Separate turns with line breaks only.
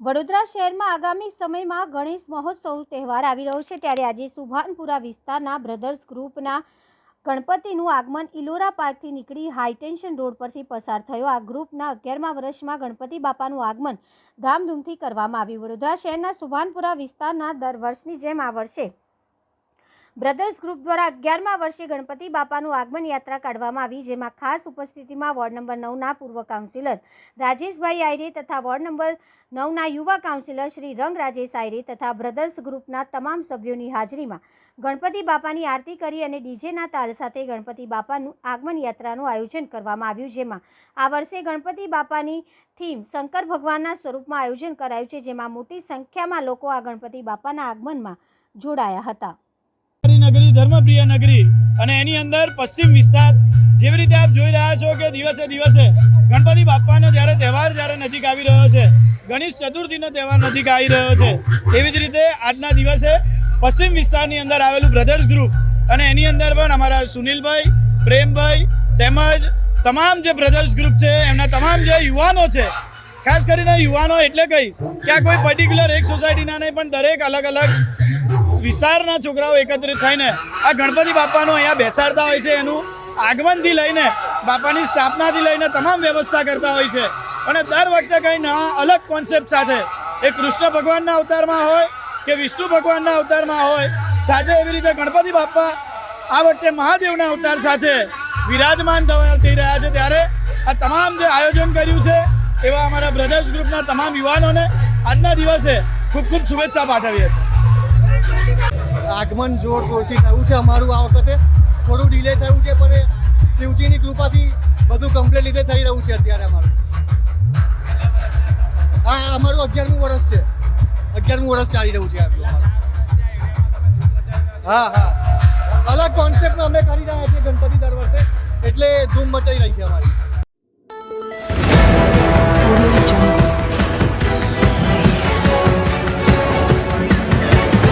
વડોદરા શહેરમાં આગામી સમયમાં ગણેશ મહોત્સવ તહેવાર આવી રહ્યો છે, ત્યારે આજે સુભાનપુરા વિસ્તારના બ્રધર્સ ગ્રુપના ગણપતિનું આગમન ઇલોરા પાર્કથી નીકળી હાઈટેન્શન રોડ પરથી પસાર થયો। આ ગ્રુપના 11મા વર્ષમાં ગણપતિ બાપાનું આગમન ધામધૂમથી કરવામાં આવ્યું। વડોદરા શહેરના સુભાનપુરા વિસ્તારના દર વર્ષની જેમ આ વર્ષે બ્રધર્સ ગ્રુપ દ્વારા 11મા વર્ષે ગણપતિ બાપાનું આગમન યાત્રા કાઢવામાં આવી, જેમાં ખાસ ઉપસ્થિતિમાં વોર્ડ નંબર 9ના પૂર્વ કાઉન્સિલર રાજેશભાઈ આયરે તથા વોર્ડ નંબર 9ના યુવા કાઉન્સિલર શ્રી રંગ રાજેશ આયરે તથા બ્રધર્સ ગ્રુપના તમામ સભ્યોની હાજરીમાં ગણપતિ બાપાની આરતી કરી અને ડીજેના તાલ સાથે ગણપતિ બાપાનું આગમન યાત્રાનું આયોજન કરવામાં આવ્યું, જેમાં આ વર્ષે ગણપતિ બાપાની થીમ શંકર ભગવાનના સ્વરૂપમાં આયોજન કરાયું છે, જેમાં મોટી સંખ્યામાં લોકો આ ગણપતિ બાપાના આગમનમાં જોડાયા હતા।
નગરી ધર્મપ્રિય નગરી અને એની અંદર પશ્ચિમ વિસ્તાર જેવી રીતે આપ જોઈ રહ્યા છો કે દિવસે દિવસે ગણપતિ બાપાનો તહેવાર નજીક આવી રહ્યો છે, ગણેશ ચતુર્થીનો તહેવાર નજીક આવી રહ્યો છે, એવી જ રીતે આજના દિવસે પશ્ચિમ વિસ્તારની અંદર આવેલું બ્રધર્સ ગ્રુપ અને એની અંદર પણ અમારા સુનિલભાઈ, પ્રેમભાઈ તેમજ તમામ જે બ્રધર્સ ગ્રુપ છે એમના તમામ જે યુવાનો છે, ખાસ કરીને યુવાનો એટલે કહીશ કે આ કોઈ પર્ટિક્યુલર એક સોસાયટીના નહીં પણ દરેક અલગ અલગ વિસ્તારના છોકરાઓ એકત્રિત થઈને આ ગણપતિ બાપાનો અહીંયા બેસાડતા હોય છે। એનું આગમનથી લઈને બાપાની સ્થાપનાથી લઈને તમામ વ્યવસ્થા કરતા હોય છે અને દર વખતે કંઈ નવા અલગ કોન્સેપ્ટ સાથે એ કૃષ્ણ ભગવાનના અવતારમાં હોય કે વિષ્ણુ ભગવાનના અવતારમાં હોય, સાથે એવી રીતે ગણપતિ બાપા આ વખતે મહાદેવના અવતાર સાથે વિરાજમાન થઈ રહ્યા છે। ત્યારે આ તમામ જે આયોજન કર્યું છે એવા અમારા બ્રધર્સ ગ્રુપના તમામ યુવાનોને આજના દિવસે ખૂબ ખૂબ શુભેચ્છા પાઠવીએ છીએ।
આગમન જોરશોરથી થયું છે। અમારું આ વખતે થોડું ડિલે થયું છે, પણ શિવજીની કૃપાથી બધું કમ્પ્લીટ રીતે થઈ રહ્યું છે। અત્યારે અમારું 11મું વર્ષ છે, 11મું વર્ષ ચાલી રહ્યું છે અમારું। હા, અલગ કોન્સેપ્ટમાં અમે કરી રહ્યા છીએ ગણપતિ દર વર્ષે, એટલે ધૂમ મચાઈ રહી છે અમારી।